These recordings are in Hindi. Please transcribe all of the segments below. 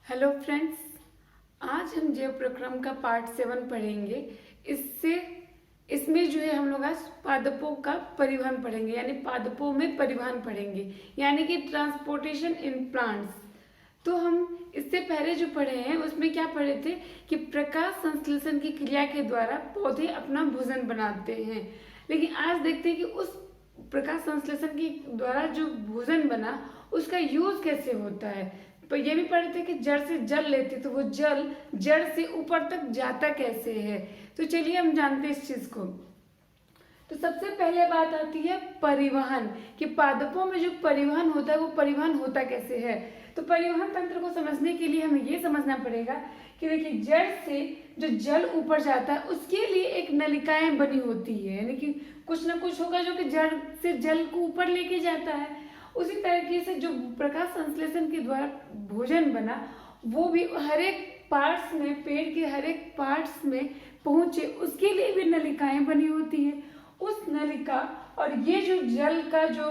हेलो फ्रेंड्स, आज हम जैव प्रक्रम का पार्ट 7 पढ़ेंगे। इससे इसमें जो है हम लोग आज पादपों का परिवहन पढ़ेंगे, यानी पादपों में परिवहन पढ़ेंगे, यानी कि ट्रांसपोर्टेशन इन प्लांट्स। तो हम इससे पहले जो पढ़े हैं उसमें क्या पढ़े थे कि प्रकाश संश्लेषण की क्रिया के द्वारा पौधे अपना भोजन बनाते हैं। लेकिन आज देखते हैं कि उस प्रकाश संश्लेषण के द्वारा जो भोजन बना उसका यूज कैसे होता है। पर ये भी पढ़े थे कि जड़ से जल लेते तो वो जल जड़ से ऊपर तक जाता कैसे है। तो चलिए हम जानते हैं इस चीज को। तो सबसे पहले बात आती है परिवहन, कि पादपों में जो परिवहन होता है वो परिवहन होता कैसे है। तो परिवहन तंत्र को समझने के लिए हमें ये समझना पड़ेगा कि देखिए, जड़ से जो जल ऊपर जाता है उसके लिए एक नलिकाएं बनी होती है, यानी कि कुछ ना कुछ होगा जो कि जड़ से जल को ऊपर लेके जाता है। उसी तरीके से जो प्रकाश संश्लेषण के द्वारा भोजन बना वो भी हर एक पार्ट्स में, पेड़ के हर एक पार्ट्स में पहुंचे, उसके लिए भी नलिकाएं बनी होती है। उस नलिका और ये जो जल का जो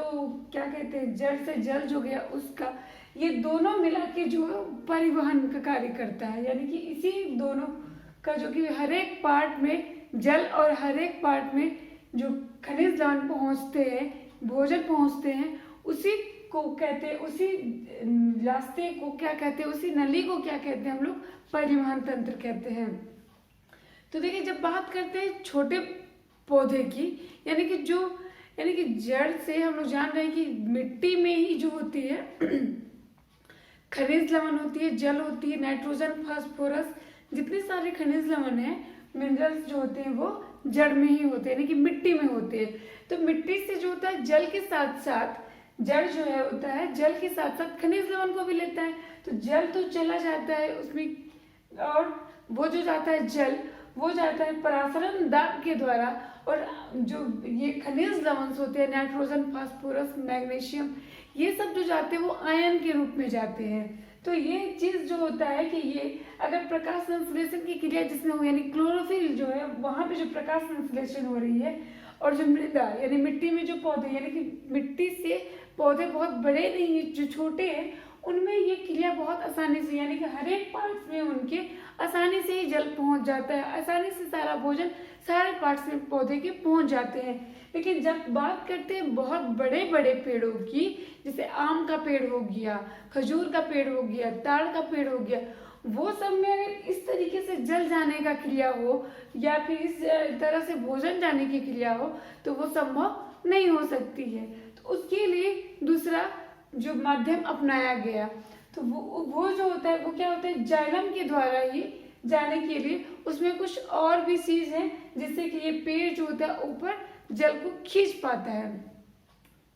क्या कहते हैं, जड़ से जल जो गया उसका, ये दोनों मिला के जो परिवहन का कार्य करता है। यानी कि इसी दोनों का जो कि हर एक पार्ट में जल और हर एक पार्ट में जो खनिज लवण पहुंचते हैं, भोजन पहुंचते हैं, उसी को कहते हैं, उसी रास्ते को क्या कहते हैं, उसी नली को क्या कहते हैं हम लोग, परिवहन तंत्र कहते हैं। तो देखिए, जब बात करते हैं छोटे पौधे की, यानी कि जड़ से हम लोग जान रहे हैं कि मिट्टी में ही जो होती है खनिज लवण होती है, जल होती है, नाइट्रोजन, फास्फोरस, जितने सारे खनिज लवण हैं, मिनरल्स जो होते हैं वो जड़ में ही होते हैं, यानी कि मिट्टी में होते हैं। तो मिट्टी से जो होता है जल के साथ साथ जड़ जो है होता है जल के साथ साथ खनिज लवण को भी लेता है। तो जल तो चला जाता है उसमें, और वो जो जाता है जल वो जाता है परासरण दाब के द्वारा, और जो ये खनिज लवण होते हैं, नाइट्रोजन, फास्फोरस, मैग्नीशियम, ये सब जो जाते हैं वो आयन के रूप में जाते हैं। तो ये चीज जो होता है कि ये अगर प्रकाश संश्लेषण की क्रिया जिसमें हो, यानी क्लोरोफिल जो है वहां पे जो प्रकाश संश्लेषण हो रही है, और जो मृदा यानी मिट्टी में जो पौधे, यानी कि मिट्टी से पौधे बहुत बड़े नहीं है, जो छोटे हैं, उनमें ये क्रिया बहुत आसानी से, यानी कि हर एक पार्ट्स में उनके आसानी से ही जल पहुंच जाता है, आसानी से सारा भोजन सारे पार्ट्स में पौधे के पहुंच जाते हैं। लेकिन जब बात करते हैं बहुत बड़े बड़े पेड़ों की, जैसे आम का पेड़ हो गया, खजूर का पेड़ हो गया, ताड़ का पेड़ हो गया, वो सब में अगर इस तरीके से जल जाने का क्रिया हो या फिर इस तरह से भोजन जाने की क्रिया हो तो वो संभव नहीं हो सकती है। तो उसके लिए दूसरा जो माध्यम अपनाया गया, तो वो जो होता है वो क्या होता है, जाइलम के द्वारा ही जाने के लिए उसमें कुछ और भी चीज है जिससे कि ये पेड़ जो होता है ऊपर जल को खींच पाता है।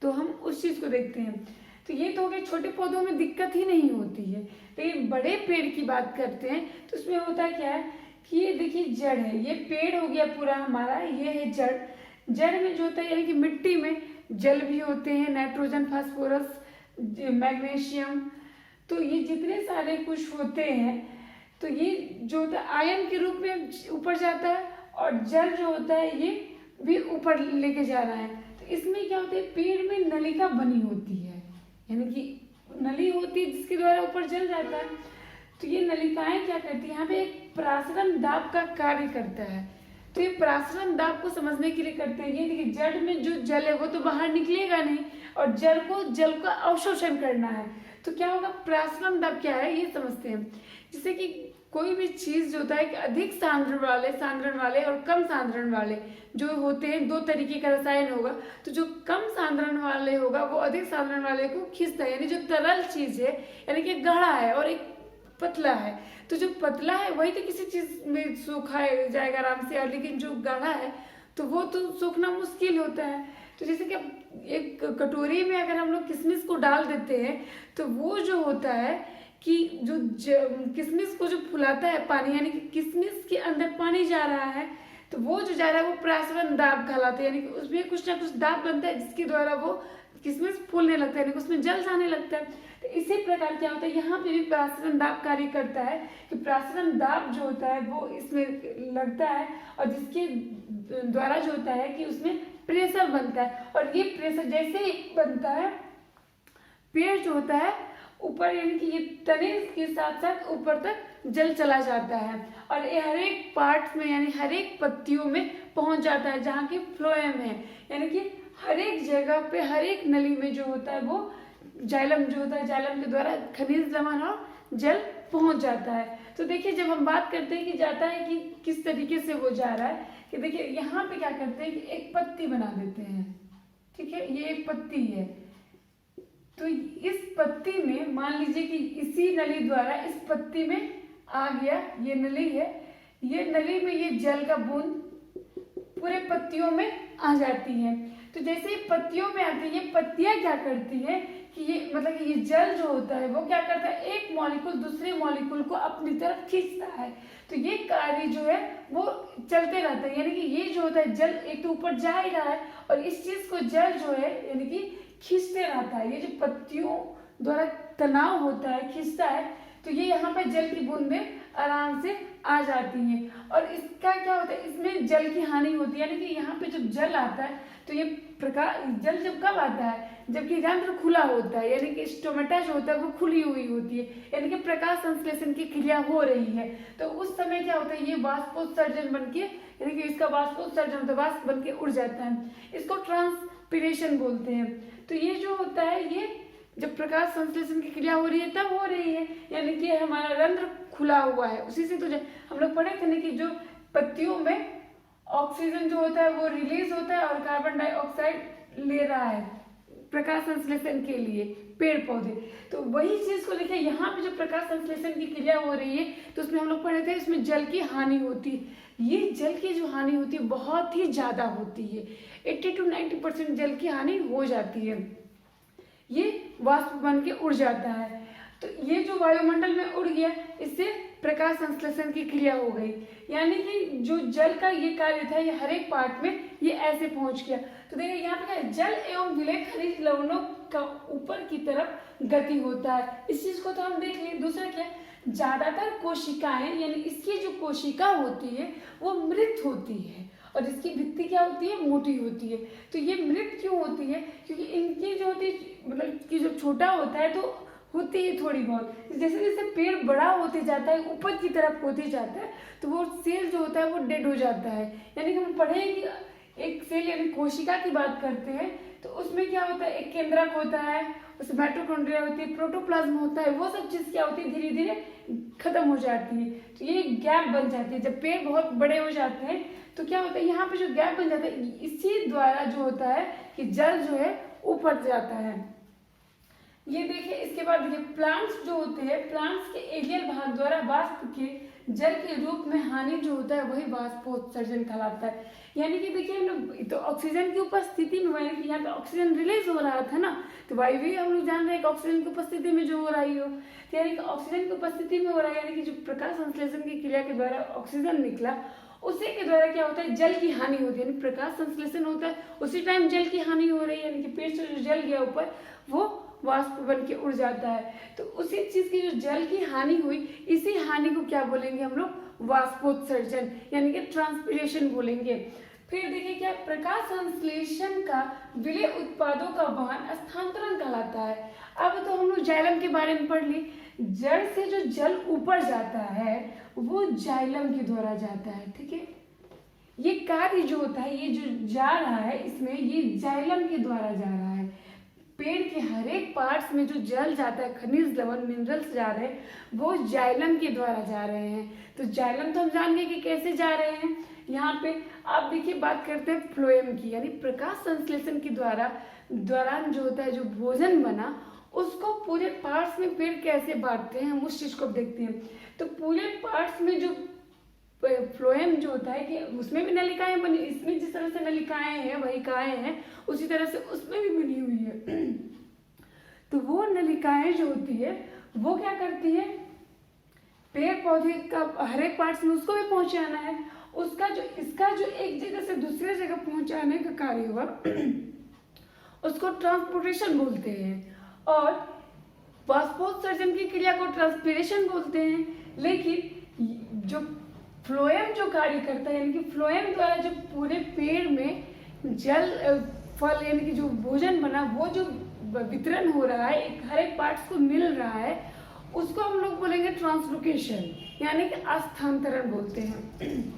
तो हम उस चीज को देखते हैं। तो ये तो हो गया, छोटे पौधों में दिक्कत ही नहीं होती है। लेकिन बड़े पेड़ की बात करते हैं तो उसमें होता क्या है कि ये देखिए जड़ है, ये पेड़ हो गया पूरा हमारा, ये है जड़। जड़ में जो होता है यानी कि मिट्टी में जल भी होते हैं, नाइट्रोजन, फास्फोरस, मैग्नीशियम, तो ये जितने सारे कुछ होते हैं, तो ये जो होता है आयन के रूप में ऊपर जाता है, और जल जो होता है ये भी ऊपर लेके जा रहा है। तो इसमें क्या होता है, पेड़ में नलिका बनी होती है, यानी कि नली होती है जिसके द्वारा ऊपर जल जाता है। तो ये नलिकाएं क्या करती है, यहाँ पे एक परासरण दाब का कार्य करता है। तो ये परासरण दाब को समझने के लिए करते हैं, ये देखिए जड़ में जो जल है वो तो बाहर निकलेगा नहीं, और जल का अवशोषण करना है। तो क्या होगा, परासरण दाब क्या है ये समझते हैं। जैसे कि कोई भी चीज जो होता है कि अधिक सांद्रण वाले और कम सांद्रण वाले जो होते हैं, दो तरीके का रसायन होगा। तो जो कम सांद्रण वाले होगा वो अधिक सांद्रण वाले को खींचता है, यानी जो तरल चीज है, यानी कि गाढ़ा है और एक पतला है, तो जो पतला है वही तो किसी चीज में सूखा जाएगा आराम से, और लेकिन जो गाढ़ा है तो वो तो सूखना मुश्किल होता है। तो जैसे कि एक कटोरी में अगर हम लोग किशमिश को डाल देते हैं तो वो जो होता है कि जो किशमिश को जो फुलाता है पानी, यानी कि किशमिश के अंदर पानी जा रहा है, तो वो जो जा रहा है वो परासरण दाब कहलाता है, यानी कि उसमें कुछ ना कुछ दाब बनता है जिसके द्वारा वो किशमिश फूलने लगता है, यानी कि उसमें जल जाने लगता है। तो इसी प्रकार क्या होता है, यहाँ पे भी परासरण दाब कार्य करता है कि परासरण दाब जो होता है वो इसमें लगता है, और जिसके द्वारा जो होता है कि उसमें प्रेशर बनता है, और ये प्रेशर जैसे ही बनता है, पेड़ जो होता है ऊपर यानी कि ये तने के साथ साथ ऊपर तक जल चला जाता है और ये हर एक पार्ट में यानी हर एक पत्तियों में पहुंच जाता है जहाँ की फ्लोएम है, यानी कि हर एक जगह पे हर एक नली में जो होता है वो जाइलम जो होता है, जाइलम के द्वारा खनिज लवण और जल पहुंच जाता है। तो देखिए जब हम बात करते हैं कि जाता है कि किस तरीके से वो जा रहा है, कि देखिए यहाँ पे क्या करते हैं कि एक पत्ती बना देते हैं, ठीक है, ये एक पत्ती है। तो इस पत्ती में मान लीजिए कि इसी नली द्वारा इस पत्ती में आ गया, ये नली है, ये नली में ये जल का बूंद पूरे पत्तियों में आ जाती है। तो जैसे ये पत्तियों में आती है, ये पत्तियां क्या करती है कि ये मतलब कि ये जल जो होता है वो क्या करता है, एक मॉलिक्यूल दूसरे मॉलिक्यूल को अपनी तरफ खींचता है। तो ये कार्य जो है वो चलते रहता है, यानी कि ये जो होता है जल एक तो ऊपर जा ही रहा है और इस चीज को जल जो है यानी कि खींचते रहता है। ये जो पत्तियों द्वारा तनाव होता है, खींचता है, तो ये यहाँ पे जल की बूंदें आराम से आ जाती हैं। और इसका क्या होता है, इसमें जल की हानि होती है, यानी कि यहाँ पे जब जल आता है तो ये प्रकाश जल जब कब आता है, जबकि रंध्र खुला होता है, यानी कि स्टोमेटा जो होता है वो खुली हुई होती है, यानी कि प्रकाश संश्लेषण की क्रिया हो रही है। तो उस समय क्या होता है, ये वाष्पोत्सर्जन बन के यानी कि इसका वाष्पोत्सर्जन होता है, वाष्प बन के उड़ जाता है, इसको ट्रांसपिरेशन बोलते हैं। तो ये जो होता है ये जब प्रकाश संश्लेषण की क्रिया हो रही है तब हो रही है, यानी कि हमारा रंध्र खुला हुआ है। उसी से तो हम लोग पढ़े थे ना कि जो पत्तियों में ऑक्सीजन जो होता है वो रिलीज होता है और कार्बन डाइऑक्साइड ले रहा है प्रकाश संश्लेषण के लिए पेड़ पौधे। तो वही चीज को देखिए यहाँ पे जो प्रकाश संश्लेषण की क्रिया हो रही है तो उसमें हम लोग पढ़े थे इसमें जल की हानि होती है। ये जल की जो हानि होती है बहुत ही ज्यादा होती है, 80 to 90% जल की हानि हो जाती है, ये वाष्प बन के उड़ जाता है। तो ये जो वायुमंडल में उड़ गया इससे प्रकाश संश्लेषण की क्रिया हो गई, यानी कि जो जल का ये कार्य था ये हर एक पार्ट में ये ऐसे पहुंच गया। तो देखिए यहाँ पे क्या है, जल एवं विलेय खनिज लवणों का ऊपर की तरफ गति होता है, इस चीज को तो हम देख लिए। दूसरा क्या है, ज्यादातर कोशिकाएं यानी इसकी जो कोशिका होती है वो मृत होती है और इसकी भित्ति क्या होती है, मोटी होती है। तो ये मृत क्यों होती है, क्योंकि इनकी जो होती है मतलब कि जब छोटा होता है तो होती है थोड़ी बहुत, जैसे जैसे पेड़ बड़ा होते जाता है ऊपर की तरफ होते जाता है तो वो सेल जो होता है वो डेड हो जाता है। यानी कि हम पढ़े कि एक सेल यानी कोशिका की बात करते हैं तो उसमें क्या होता है, एक केंद्रक होता है, उसमें माइटोकॉन्ड्रिया होती है, प्रोटोप्लाज्म होता है, वो सब चीज क्या होती है धीरे धीरे खत्म हो जाती है। तो ये गैप बन जाती है, जब पेड़ बहुत बड़े हो जाते हैं तो क्या होता है यहाँ पे जो गैप बन जाता है इसी द्वारा जो होता है कि जल जो है ऊपर जाता है। ये देखिए इसके बाद देखिए प्लांट्स जो होते हैं, प्लांट्स के एरियल भाग द्वारा वाष्प के जल के रूप में हानि जो होता है वही वाष्पोत्सर्जन कहलाता है। यानी कि देखिए हम लोग तो ऑक्सीजन की उपस्थिति में यानी कि यहाँ पे ऑक्सीजन रिलीज हो रहा था ना, तो वायु भी हम लोग जान रहे हैं कि ऑक्सीजन की उपस्थिति में जो हो रही हो, तो यानी कि ऑक्सीजन की उपस्थिति में हो रहा है, यानी कि जो प्रकाश संश्लेषण की क्रिया के द्वारा ऑक्सीजन निकला उसी के द्वारा क्या होता है जल की हानि होती है, यानी प्रकाश संश्लेषण होता है उसी टाइम जल की हानि हो रही है, यानी कि पेड़ से जो जल गया ऊपर वो वाष्प बन के उड़ जाता है। तो उसी चीज की जो जल की हानि हुई इसी हानि को क्या बोलेंगे हम लोग, वाष्पोत्सर्जन यानी कि ट्रांसपिरेशन बोलेंगे। फिर देखिए क्या प्रकाश संश्लेषण का विलेय उत्पादों का वहन स्थानांतरण कहलाता है। अब तो हम लोग जाइलम के बारे में पढ़ ली, जड़ से जो जल ऊपर जाता है वो जाइलम के द्वारा जाता है, ठीक है। ये कार्य जो होता है ये जो जा रहा है इसमें ये जाइलम के द्वारा जा रहा है। पेड़ के हर एक पार्ट्स में जो जल जाता है, खनिज लवण मिनरल्स जा रहे हैं वो जाइलम के द्वारा जा रहे हैं। तो जाइलम तो हम जान गए कि कैसे जा रहे हैं। यहाँ पे आप देखिए बात करते हैं फ्लोएम की, यानी प्रकाश संश्लेषण के दौरान जो होता है जो भोजन बना उसको पूरे पार्ट्स में पेड़ कैसे बांटते हैं हम उस चीज को देखते हैं। तो पूरे पार्ट्स में जो फ्लोएम जो होता है कि उसमें भी नलिकाएं बनी, इसमें जिस तरह से नलिकाएं हैं वहिकाएं हैं उसी तरह से उसमें भी बनी हुई है। तो वो नलिकाएं जो होती है वो क्या करती है, पेड़ पौधे का हर एक पार्ट्स में उसको भी पहुंचाना है, उसका जो इसका जो एक जगह से दूसरे जगह पहुंचाने का कार्य हुआ उसको ट्रांसपोर्टेशन बोलते हैं और वाष्पोत्सर्जन की क्रिया को ट्रांसपिरेशन बोलते हैं। लेकिन जो फ्लोएम जो कार्य करता है यानी कि फ्लोएम द्वारा जो पूरे पेड़ में जल फल यानी कि जो भोजन बना वो जो वितरण हो रहा है, हर एक पार्ट्स को मिल रहा है, उसको हम लोग बोलेंगे ट्रांसलोकेशन, यानी कि स्थानांतरण बोलते हैं।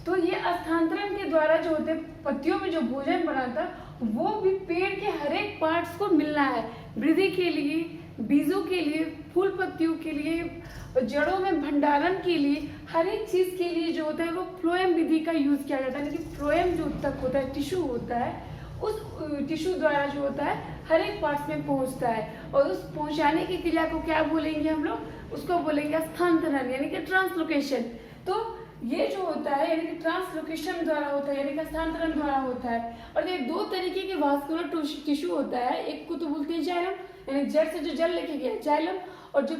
तो ये स्थानांतरण के द्वारा जो होते पत्तियों में जो भोजन बना था वो भी पेड़ के हर एक पार्ट्स को मिलना है, वृद्धि के लिए, बीजों के लिए, फूल पत्तियों के लिए, जड़ों में भंडारण के लिए, हर एक चीज के लिए जो होता है वो फ्लोएम विधि का यूज किया जाता है। यानी कि फ्लोएम जो तक होता है, टिश्यू होता है, उस टिश्यू द्वारा जो होता है हर एक पार्ट्स में पहुंचता है, और उस पहुंचाने की क्रिया को क्या बोलेंगे हम लोग, उसको बोलेंगे स्थानांतरण यानी कि ट्रांसलोकेशन। तो ये जो होता है यानी कि ट्रांसलोकेशन द्वारा होता है, यानी कि स्थानांतरण द्वारा होता है। और ये दो तरीके के वास्कुलर टिश्यू होता है, एक को तो बोलते हैं जाइलम, यानी जड़ से जो जल लेके गया जाइलम, और जो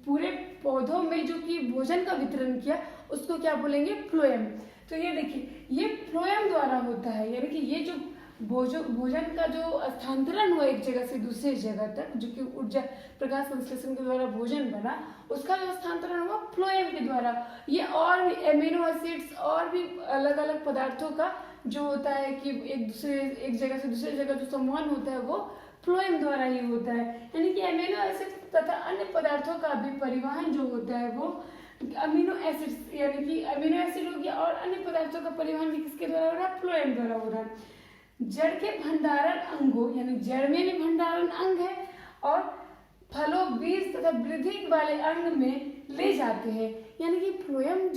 पूरे पौधों में जो कि भोजन का वितरण किया उसको क्या बोलेंगे, फ्लोएम। तो ये देखिए ये फ्लोएम द्वारा होता है, यानी कि ये जो भोजन का जो स्थानांतरण हुआ एक जगह से दूसरे जगह तक, जो कि ऊर्जा प्रकाश संश्लेषण के द्वारा भोजन बना, उसका जो स्थानांतरण हुआ फ्लोएम के द्वारा। ये और भी एमिनो एसिड्स और भी अलग अलग पदार्थों का जो होता है कि एक जगह से दूसरे जगह जो संवहन होता है वो फ्लोएम द्वारा ही होता है। यानी कि एमिनो एसिड तथा अन्य पदार्थों का भी परिवहन जो होता है वो अमीनो एसिड्स, यानी कि अमीनो एसिड हो गया, और अन्य पदार्थों का परिवहन भी किसके द्वारा हो रहा है, फ्लोएम द्वारा हो रहा है। जड़ के भंडारण अंगों, यानी जड़ में भी भंडारण अंग है, और फलों, बीज तथा वृद्धि वाले अंग में ले जाते हैं। यानी कि फ्लोएम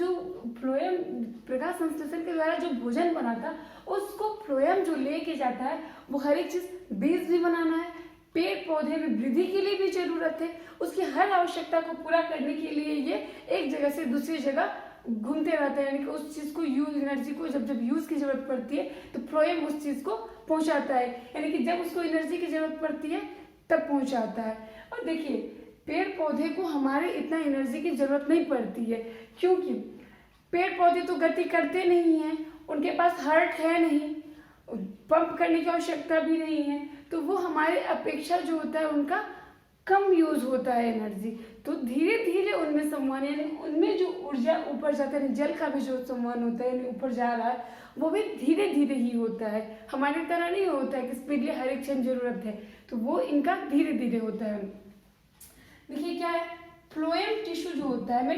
प्रकाश संश्लेषण के द्वारा जो भोजन बना था उसको फ्लोएम जो लेके जाता है वो हर एक चीज, बीज भी बनाना है, पेड़ पौधे में वृद्धि के लिए भी जरूरत है, उसकी हर आवश्यकता को पूरा करने के लिए ये एक जगह से दूसरी जगह घूमते रहते हैं। यानी कि उस चीज को एनर्जी को जब यूज की जरूरत पड़ती है तो फ्लोएम उस चीज को पहुंचाता है, यानी कि जब उसको एनर्जी की जरूरत पड़ती है तब पहुंचाता है। और देखिए पेड़ पौधे को हमारे इतना एनर्जी की जरूरत नहीं पड़ती है, क्योंकि पेड़ पौधे तो गति करते नहीं हैं, उनके पास हार्ट है नहीं, पंप करने की आवश्यकता भी नहीं है, तो वो हमारे अपेक्षा जो होता है उनका कम यूज होता है एनर्जी। तो धीरे धीरे उनमें संवहन, यानी उनमें जो ऊर्जा ऊपर जाता है, जल का भी जो संवहन होता है यानी ऊपर जा रहा है वो भी धीरे धीरे ही होता है, हमारी तरह नहीं होता है कि स्पीडली हर एक क्षण जरूरत है, तो वो इनका धीरे धीरे होता है। देखिए क्या है, फ्लोएम टिश्यू जो होता है में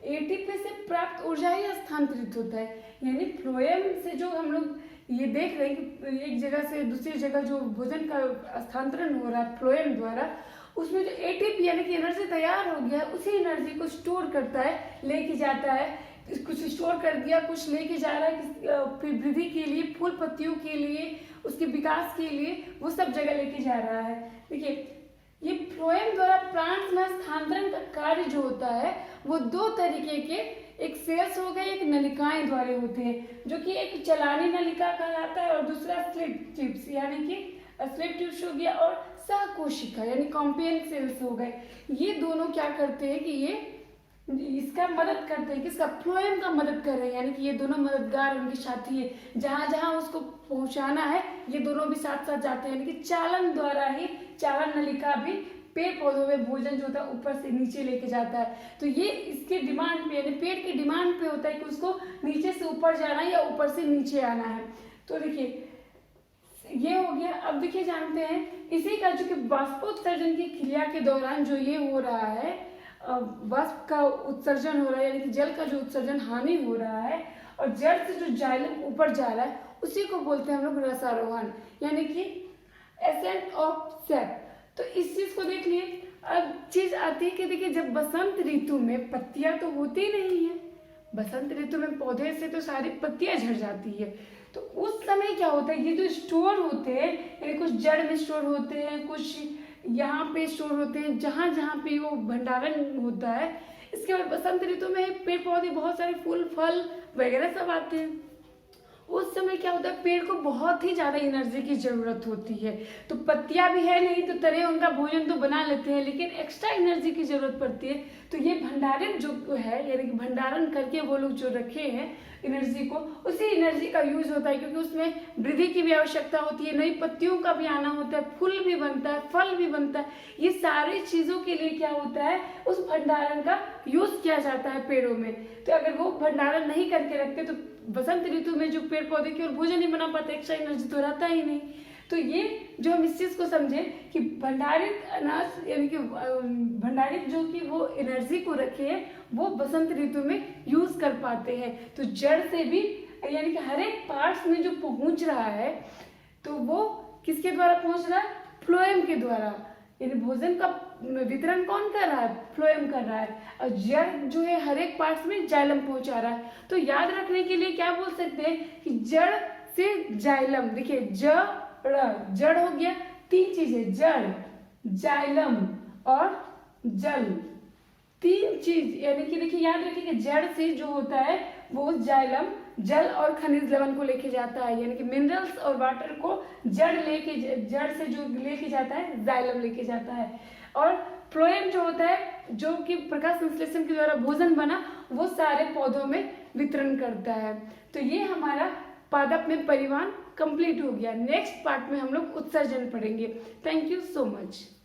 एटीपी से प्राप्त ऊर्जा ही स्थानांतरित होता है। यानी फ्लोएम से जो हम लोग ये देख रहे हैं कि एक जगह से दूसरी जगह जो भोजन का स्थानांतरण हो रहा है फ्लोएम द्वारा, उसमें जो एटीपी यानी कि एनर्जी तैयार हो गया है उसी एनर्जी को स्टोर करता है, लेके जाता है, कुछ स्टोर कर दिया, कुछ लेके जा रहा है फिर वृद्धि के लिए, फूल पत्तियों के लिए, उसके विकास के लिए, वो सब जगह लेके जा रहा है। देखिए ये फ्लोएम द्वारा प्लांट्स में स्थानांतरण का कार्य जो होता है वो दो तरीके के, एक सेल्स हो गए, एक नलिकाएं द्वारा होते हैं, जो कि एक चलानी नलिका कहलाता है और दूसरा स्लिप टिप्स यानी कि स्लिप टिप्स हो गया, और सहकोशिका यानी कॉम्पेन सेल्स हो गए। ये दोनों क्या करते हैं कि ये इसका मदद करते हैं, किसका, फ्लोएम का मदद कर रहे हैं, यानी कि ये दोनों मददगार उनके साथी है, जहां जहां उसको पहुंचाना है ये दोनों भी साथ साथ जाते हैं। यानी कि चालन द्वारा ही चालन नलिका भी पेड़ पौधों में भोजन जो होता है ऊपर से नीचे लेके जाता है। तो ये इसके डिमांड पे, यानी पेड़ की डिमांड पे होता है कि उसको नीचे से ऊपर जाना है या ऊपर से नीचे आना है। तो देखिए ये हो गया। अब देखिए जानते हैं इसी का जो कि वाष्पोत्सर्जन की क्रिया के दौरान जो ये हो रहा है, वाष्प का उत्सर्जन हो रहा है, यानी कि जल का जो उत्सर्जन हानि हो रहा है, और जड़ से जो जाइलम ऊपर जा रहा है उसी को बोलते हैं हम लोग रसारोहण, यानी कि एसेंट ऑफ सेप। तो इस चीज को देख लिए। अब चीज आती है कि देखिए जब बसंत ऋतु में पत्तियां तो होती नहीं है, बसंत ऋतु में पौधे से तो सारी पत्तियां झड़ जाती है, तो उस समय क्या होता है, ये जो स्टोर होते हैं, यानी कुछ जड़ में स्टोर होते हैं, कुछ यहाँ पे स्टोर होते हैं, जहां जहां पे वो भंडारण होता है। इसके बाद बसंत ऋतु में पेड़ पौधे बहुत सारे फूल फल वगैरह सब आते हैं। उस समय क्या होता है, पेड़ को बहुत ही ज्यादा एनर्जी की जरूरत होती है, तो पत्तियां भी है नहीं तो तरह उनका भोजन तो बना लेते हैं, लेकिन एक्स्ट्रा एनर्जी की जरूरत पड़ती है। तो ये भंडारण जो है, यानी कि भंडारण करके वो लोग जो रखे हैं एनर्जी को, उसी एनर्जी का यूज होता है, क्योंकि उसमें वृद्धि की भी आवश्यकता होती है, नई पत्तियों का भी आना होता है, फूल भी बनता है, फल भी बनता है। ये सारी चीजों के लिए क्या होता है, उस भंडारण का यूज किया जाता है पेड़ों में। तो अगर वो भंडारण नहीं करके रखते तो बसंत ऋतु में जो पेड़ पौधे की और भोजन नहीं बना पाते, एक्स्ट्रा एनर्जी तो रहता ही नहीं। तो ये जो हम इस चीज को समझे कि भंडारित अनाज यानी कि भंडारित जो कि वो एनर्जी को रखे है वो बसंत ऋतु में यूज कर पाते हैं। तो जड़ से भी यानी कि हर एक पार्ट्स में जो पहुंच रहा है तो वो किसके द्वारा पहुंच रहा है, फ्लोएम के द्वारा। यानी भोजन का वितरण कौन कर रहा है, फ्लोएम कर रहा है, और जड़ जो है हर एक पार्ट्स में जाइलम पहुंचा रहा है। तो याद रखने के लिए क्या बोल सकते हैं कि जड़ से जाइलम, देखिए जड़ हो गया, तीन चीजें, जड़, जाइलम और जल, तीन चीज। यानी कि देखिए याद रखिए कि जड़ से जो होता है वो जाइलम, जल और खनिज लवण को लेके जाता है, यानी कि मिनरल्स और वाटर को जड़ से जो लेके जाता है जाइलम लेके जाता है। और फ्लोएम जो होता है जो कि प्रकाश संश्लेषण के द्वारा भोजन बना वो सारे पौधों में वितरण करता है। तो ये हमारा पादप में परिवहन कंप्लीट हो गया। नेक्स्ट पार्ट में हम लोग उत्सर्जन पढ़ेंगे। Thank you so much.